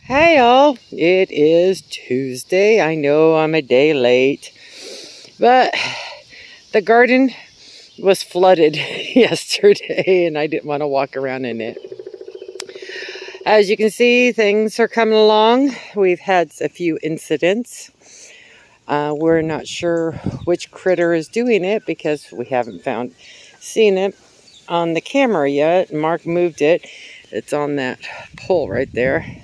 Hey y'all, it is Tuesday. I know I'm a day late, but the garden was flooded yesterday and I didn't want to walk around in it. As you can see, things are coming along. We've had a few incidents. We're not sure which critter is doing it because we haven't seen it on the camera yet. Mark moved it. It's on that pole right there.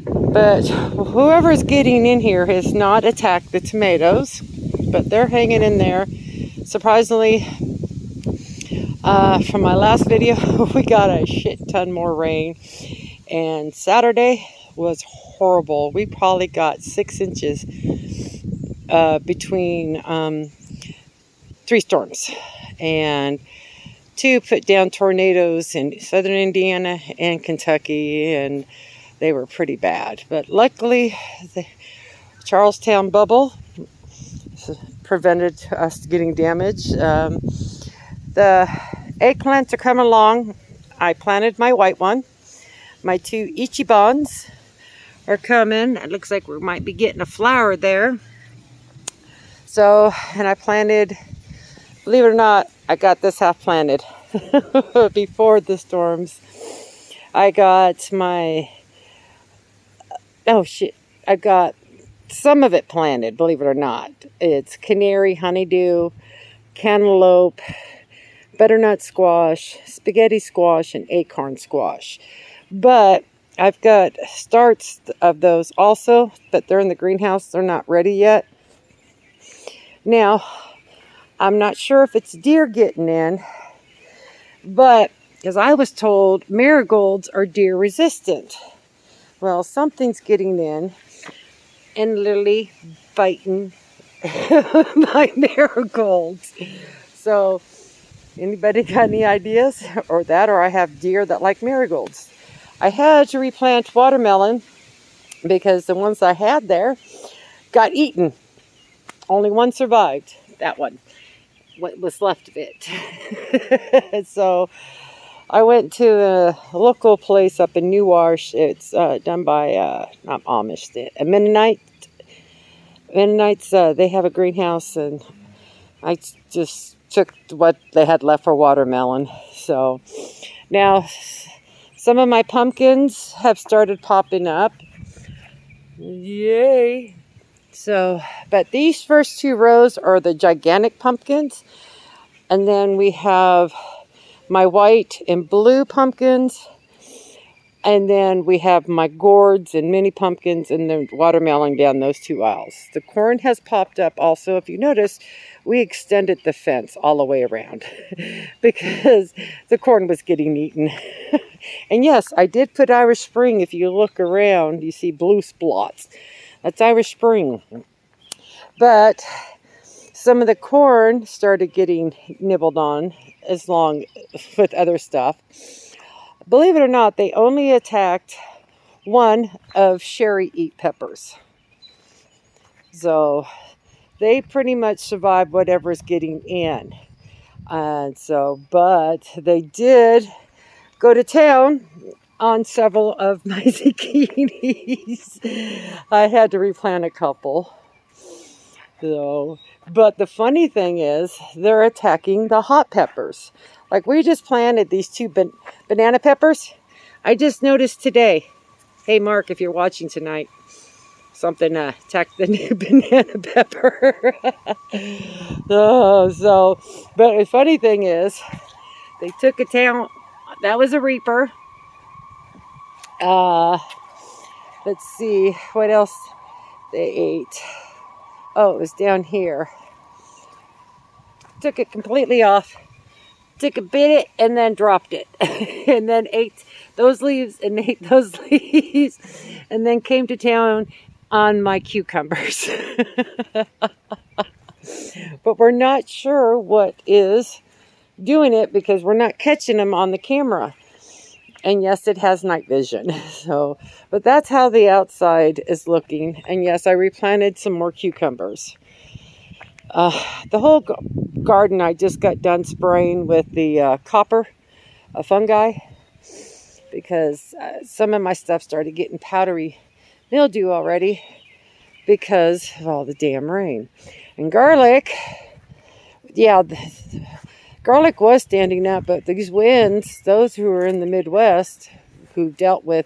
But whoever's getting in here has not attacked the tomatoes, but they're hanging in there. Surprisingly, from my last video, we got a shit ton more rain, and Saturday was horrible. We probably got 6 inches between 3 storms, and 2 put down tornadoes in southern Indiana and Kentucky, and they were pretty bad. But luckily, the Charlestown bubble prevented us getting damage. The eggplants are coming along. I planted my white one. My 2 Ichibans are coming. It looks like we might be getting a flower there. So, and I planted, believe it or not, I got this half planted before the storms. I got my, I got some of it planted, believe it or not. It's canary, honeydew, cantaloupe, butternut squash, spaghetti squash, and acorn squash. But I've got starts of those also, but they're in the greenhouse. They're not ready yet. Now, I'm not sure if it's deer getting in, but because I was told marigolds are deer resistant. Well, something's getting in and literally biting my marigolds. So, anybody got any ideas? Or I have deer that like marigolds. I had to replant watermelon because the ones I had there got eaten. Only one survived. That one. What was left of it. So, I went to a local place up in New Wash. It's done by, not Amish, a Mennonite. Mennonites, they have a greenhouse, and I just took what they had left for watermelon. So now some of my pumpkins have started popping up. Yay! So, but these first 2 rows are the gigantic pumpkins, and then we have my white and blue pumpkins, and then we have my gourds and mini pumpkins and the watermelon down those 2 aisles. The corn has popped up also. If you notice, we extended the fence all the way around because the corn was getting eaten. And yes, I did put Irish Spring. If you look around, you see blue splots. That's Irish Spring. But some of the corn started getting nibbled on along with other stuff. Believe it or not, they only attacked one of Sherry eat peppers. So they pretty much survived whatever's getting in. But they did go to town on several of my zucchinis. I had to replant a couple. So, but the funny thing is, they're attacking the hot peppers. Like, we just planted these 2 banana peppers. I just noticed today. Hey, Mark, if you're watching tonight, something attacked the new banana pepper. But the funny thing is, they took a town. That was a reaper. Let's see what else they ate. Oh, it was down here. Took it completely off. Took a bit and then dropped it. And then ate those leaves and ate those leaves. And then came to town on my cucumbers. But we're not sure what is doing it because we're not catching them on the camera. And yes, it has night vision. But that's how the outside is looking. And yes, I replanted some more cucumbers. The whole garden I just got done spraying with the copper fungi. because some of my stuff started getting powdery mildew already because of all the damn rain. And garlic, yeah, garlic was standing up, but these winds, those who are in the Midwest who dealt with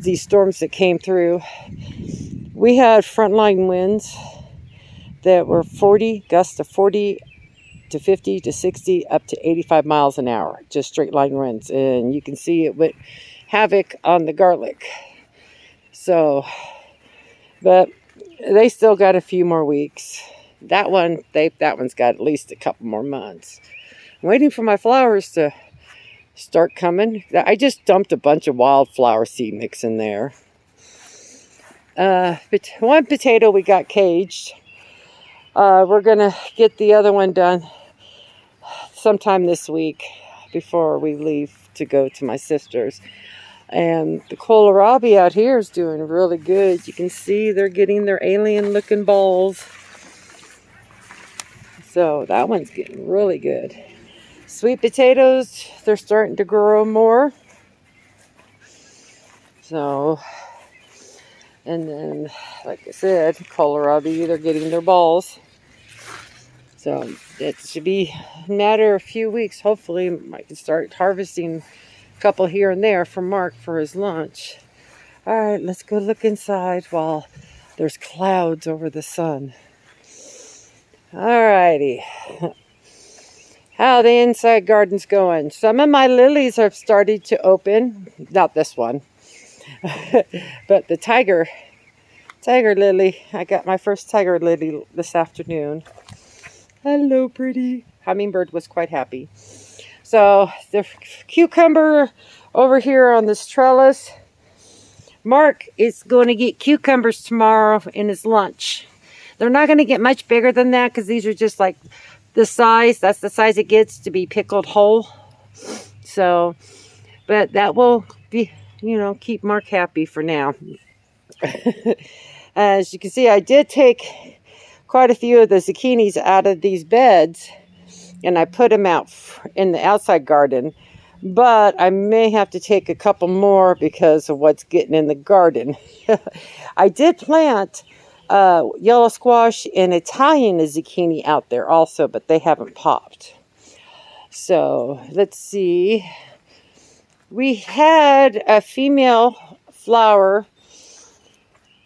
these storms that came through, we had frontline winds that were 40, gusts of 40 to 50 to 60 up to 85 miles an hour, just straight line winds. And you can see it went havoc on the garlic. So, but they still got a few more weeks. That one's got at least a couple more months. I'm waiting for my flowers to start coming. I just dumped a bunch of wildflower seed mix in there. But one potato we got caged. We're going to get the other one done sometime this week before we leave to go to my sister's. And the kohlrabi out here is doing really good. You can see they're getting their alien looking balls. So that one's getting really good. Sweet potatoes, they're starting to grow more. So, and then, like I said, kohlrabi, they're getting their balls. So it should be a matter of a few weeks. Hopefully I can start harvesting a couple here and there for Mark for his lunch. All right, let's go look inside while there's clouds over the sun. All righty. How the inside garden's going. Some of my lilies have started to open. Not this one. But the tiger lily. I got my first tiger lily this afternoon. Hello, pretty. Hummingbird was quite happy. So the cucumber over here on this trellis. Mark is going to get cucumbers tomorrow in his lunch. They're not going to get much bigger than that because these are just like the size. That's the size it gets to be pickled whole. So, but that will be, keep Mark happy for now. As you can see, I did take quite a few of the zucchinis out of these beds and I put them out in the outside garden. But I may have to take a couple more because of what's getting in the garden. I did plant yellow squash and Italian zucchini out there also, but they haven't popped. So let's see. We had a female flower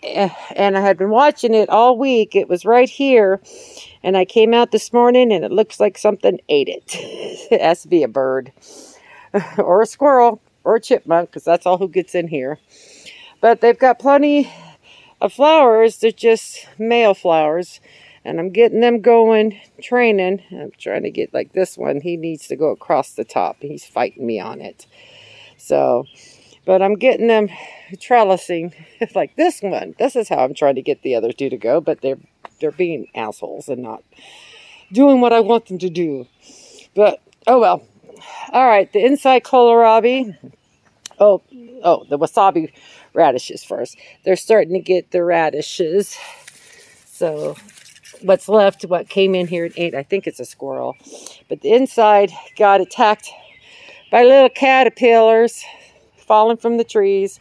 and I had been watching it all week. It was right here and I came out this morning and it looks like something ate it. It has to be a bird or a squirrel or a chipmunk because that's all who gets in here. But they've got plenty of flowers. They're just male flowers and I'm getting them going, training. I'm trying to get like this one. He needs to go across the top. He's fighting me on it. So, but I'm getting them trellising like this one. This is how I'm trying to get the other two to go, but they're being assholes and not doing what I want them to do. But oh well. All right, the inside kohlrabi. Oh, the wasabi radishes first. They're starting to get the radishes. So what's left, what came in here and ate, I think it's a squirrel. But the inside got attacked by little caterpillars falling from the trees.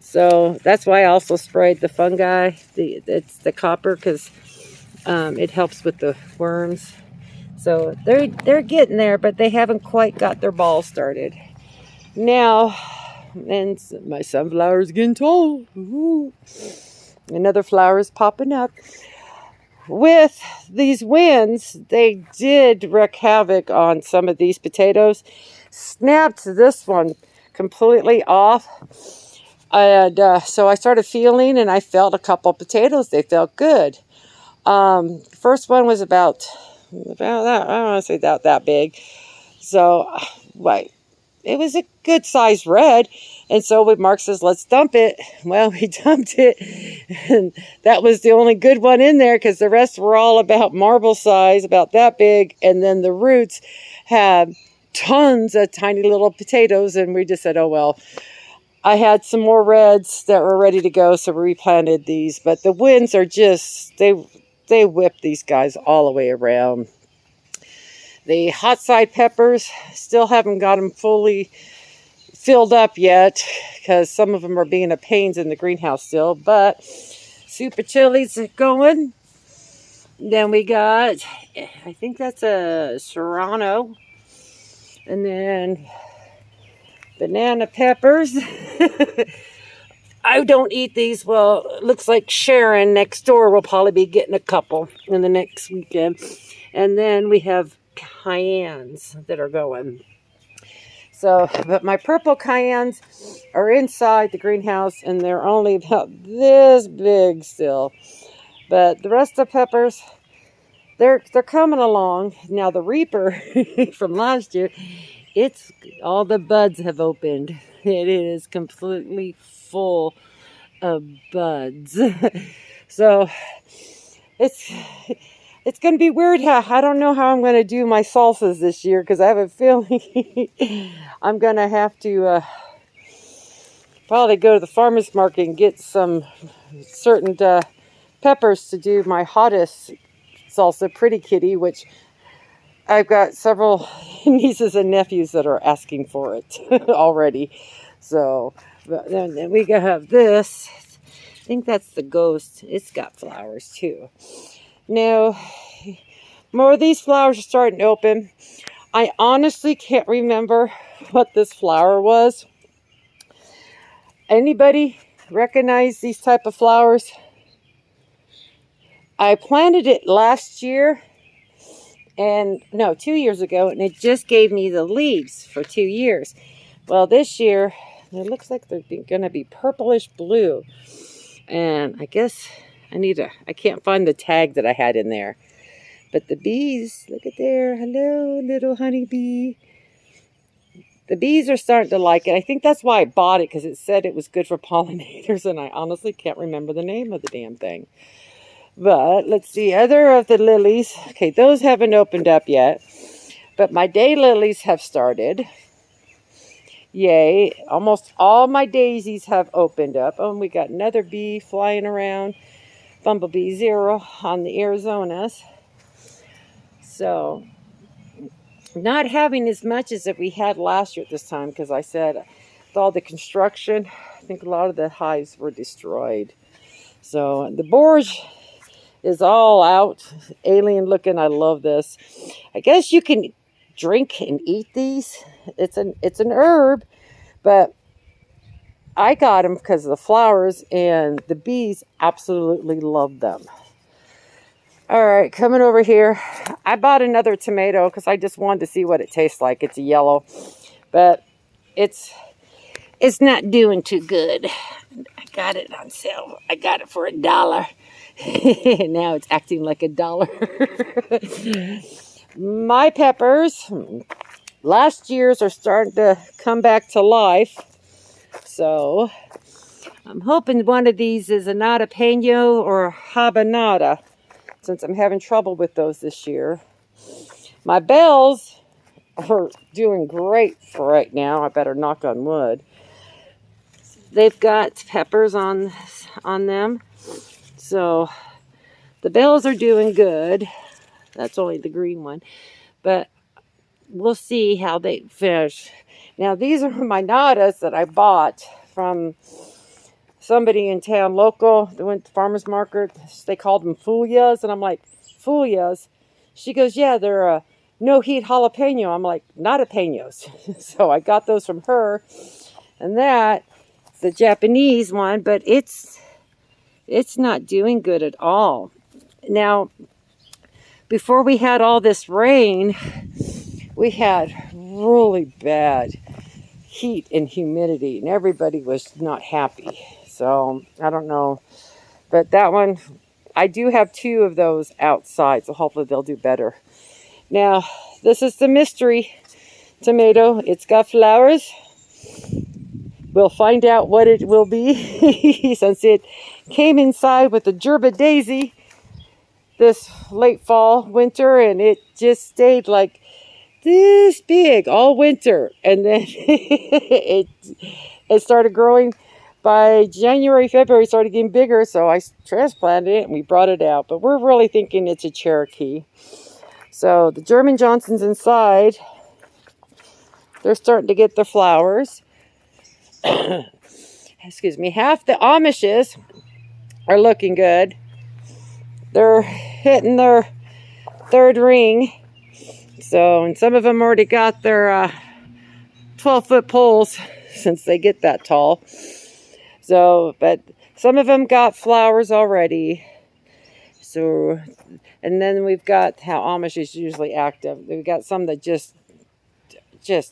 So that's why I also sprayed the fungi. It's the copper because it helps with the worms. So they're getting there, but they haven't quite got their ball started. Now, and my sunflower's getting tall. Ooh. Another flower is popping up. With these winds, they did wreak havoc on some of these potatoes. Snapped this one completely off. And so I started feeling, and I felt a couple potatoes. They felt good. First one was about that. I don't want to say that big. So, right. It was a good sized red. And so when Mark says, let's dump it. Well, we dumped it. And that was the only good one in there because the rest were all about marble size, about that big. And then the roots had tons of tiny little potatoes. And we just said, oh, well, I had some more reds that were ready to go. So we replanted these. But the winds are just, they whip these guys all the way around. The hot side peppers, still haven't got them fully filled up yet because some of them are being a pains in the greenhouse still, but super chilies going. Then we got, I think that's a serrano, and then banana peppers. I don't eat these. Well, it looks like Sharon next door will probably be getting a couple in the next weekend. And then we have cayennes that are going. So, but my purple cayennes are inside the greenhouse, and they're only about this big still. But the rest of the peppers, they're coming along. Now the Reaper from last year, it's all the buds have opened. It is completely full of buds. So it's going to be weird. I don't know how I'm going to do my salsas this year because I have a feeling I'm going to have to probably go to the farmer's market and get some certain peppers to do my hottest salsa, Pretty Kitty, which I've got several nieces and nephews that are asking for it already. So, but then we have this. I think that's the Ghost. It's got flowers too. Now, more of these flowers are starting to open. I honestly can't remember what this flower was. Anybody recognize these type of flowers? I planted it last year, and no, 2 years ago, and it just gave me the leaves for 2 years. Well, this year, it looks like they're going to be purplish blue. And I guess I can't find the tag that I had in there. But the bees, look at there. Hello, little honeybee. The bees are starting to like it. I think that's why I bought it, because it said it was good for pollinators, and I honestly can't remember the name of the damn thing. But let's see, other of the lilies. Okay, those haven't opened up yet. But my daylilies have started. Yay, almost all my daisies have opened up. Oh, and we got another bee flying around. Bumblebee 0 on the Arizonas. So, not having as much as that we had last year at this time, because I said with all the construction, I think a lot of the hives were destroyed. So, the borage is all out, alien looking. I love this. I guess you can drink and eat these. It's an herb, but I got them because of the flowers, and the bees absolutely love them. All right, coming over here, I bought another tomato because I just wanted to see what it tastes like. It's a yellow, but it's not doing too good. I got it on sale. I got it for $1. Now it's acting like $1. My peppers, last year's, are starting to come back to life. So I'm hoping one of these is a jalapeno or a habanada, since I'm having trouble with those this year. My bells are doing great for right now. I better knock on wood. They've got peppers on them. So the bells are doing good. That's only the green one. But we'll see how they finish. Now, these are my nadas that I bought from somebody in town, local. They went to the farmer's market. They called them Fulias. And I'm like, Fulias? She goes, yeah, they're a no-heat jalapeno. I'm like, not jalapenos. So I got those from her. And that, the Japanese one, but it's not doing good at all. Now, before we had all this rain, we had really bad heat and humidity, and everybody was not happy. So, I don't know. But that one, I do have 2 of those outside, so hopefully they'll do better. Now, this is the mystery tomato. It's got flowers. We'll find out what it will be since it came inside with the Gerba daisy this late fall, winter, and it just stayed like this big all winter. And then it started growing. By January, February, it started getting bigger, so I transplanted it and we brought it out. But we're really thinking it's a Cherokee. So the German Johnsons inside, they're starting to get their flowers. excuse me, half the Amishes are looking good. They're hitting their third ring. So, and some of them already got their 12-foot poles since they get that tall. So, but some of them got flowers already. So, and then we've got how Amish is usually active. We've got some that just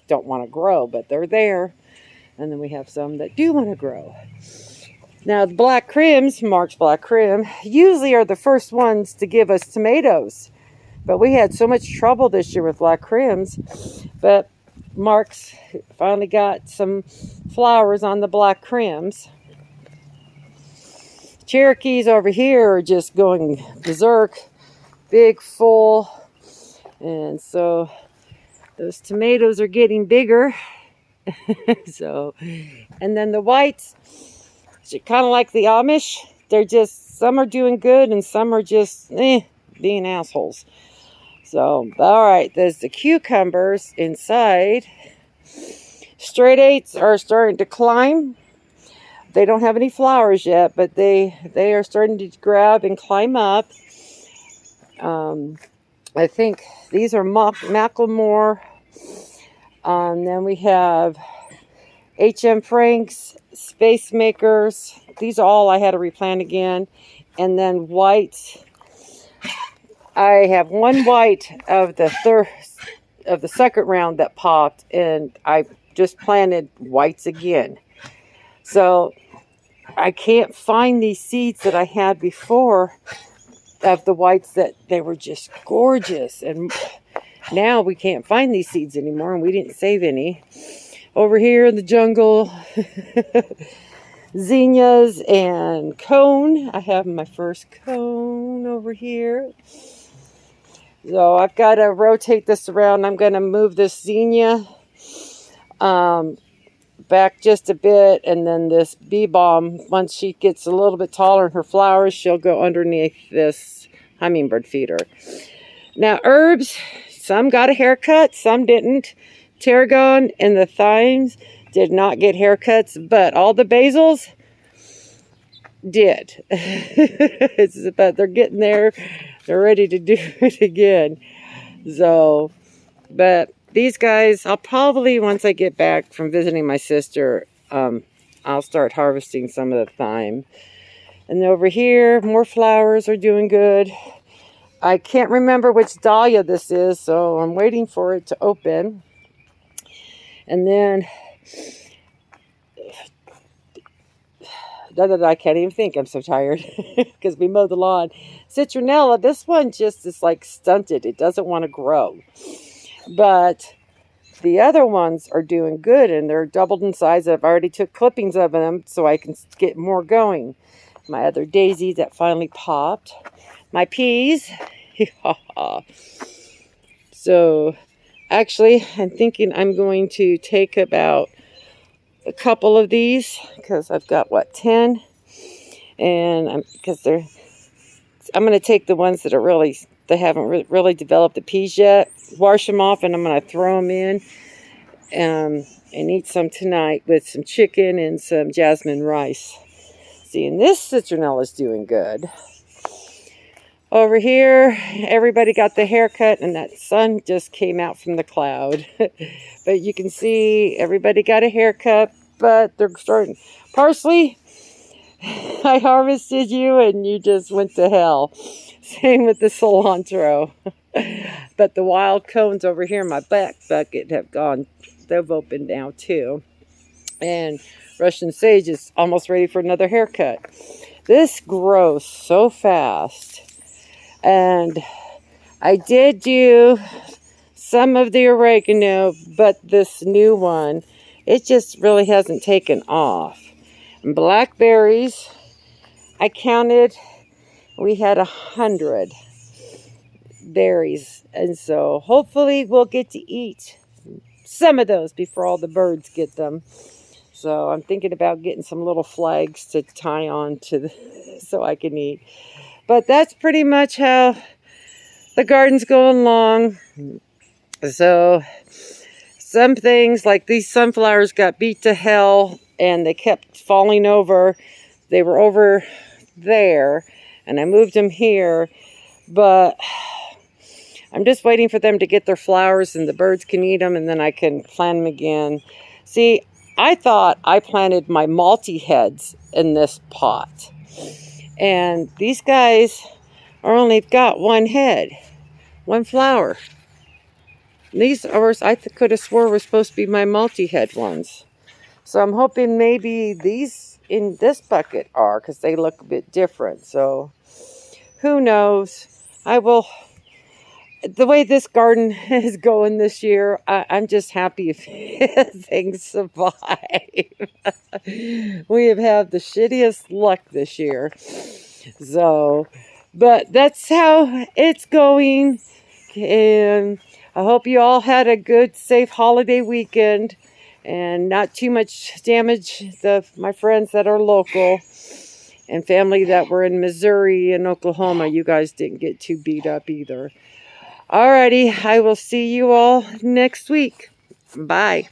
don't want to grow, but they're there. And then we have some that do want to grow. Now, the black crims, Mark's black crim, usually are the first ones to give us tomatoes. But we had so much trouble this year with black crims. But Mark's finally got some flowers on the black crims. Cherokees over here are just going berserk, big, full. And so those tomatoes are getting bigger. So, and then the whites, kind of like the Amish, they're just, some are doing good and some are just being assholes. So, all right, there's the cucumbers inside. Straight eights are starting to climb. They don't have any flowers yet, but they are starting to grab and climb up. I think these are Macklemore. Then we have H.M. Frank's, Space Makers. These are all I had to replant again. And then whites. I have one white of the second round that popped, and I just planted whites again. So I can't find these seeds that I had before of the whites that they were just gorgeous. And now we can't find these seeds anymore, and we didn't save any. Over here in the jungle, zinnias and cone. I have my first cone over here. So I've got to rotate this around. I'm going to move this zinnia back just a bit, and then this bee balm, once she gets a little bit taller in her flowers, she'll go underneath this hummingbird feeder. Now herbs, some got a haircut, some didn't. Tarragon and the thymes did not get haircuts, but all the basils did. But they're getting there. They're ready to do it again. So, but these guys, I'll probably, once I get back from visiting my sister, I'll start harvesting some of the thyme. And over here, more flowers are doing good. I can't remember which dahlia this is, so I'm waiting for it to open. And then, I can't even think. I'm so tired because we mowed the lawn. Citronella, this one just is like stunted. It doesn't want to grow. But the other ones are doing good, and they're doubled in size. I've already took clippings of them so I can get more going. My other daisy that finally popped. My peas. So, actually, I'm thinking I'm going to take about a couple of these because I've got, 10? And I'm going to take the ones that are they haven't really developed the peas yet, wash them off, and I'm going to throw them in and eat some tonight with some chicken and some jasmine rice. See, and this citronella is doing good. Over here, everybody got the haircut, and that sun just came out from the cloud. But you can see everybody got a haircut, but they're starting. Parsley, I harvested you, and you just went to hell. Same with the cilantro. But the wild cones over here in my back bucket have gone. They've opened now, too. And Russian sage is almost ready for another haircut. This grows so fast. And I did do some of the oregano, but this new one, it just really hasn't taken off. And blackberries, I counted, we had 100 berries. And so hopefully we'll get to eat some of those before all the birds get them. So I'm thinking about getting some little flags to tie on to so I can eat. But that's pretty much how the garden's going along. So some things like these sunflowers got beat to hell and they kept falling over. They were over there, and I moved them here, but I'm just waiting for them to get their flowers and the birds can eat them, and then I can plant them again. See, I thought I planted my multi-heads in this pot, and these guys are only got one head, one flower. These are, I could have swore were supposed to be my multi-head ones. So I'm hoping maybe these in this bucket are, because they look a bit different. So who knows? I will, the way this garden is going this year, I'm just happy if things survive. We have had the shittiest luck this year. So, but that's how it's going. And I hope you all had a good, safe holiday weekend and not too much damage. My friends that are local and family that were in Missouri and Oklahoma, you guys didn't get too beat up either. Alrighty, I will see you all next week. Bye.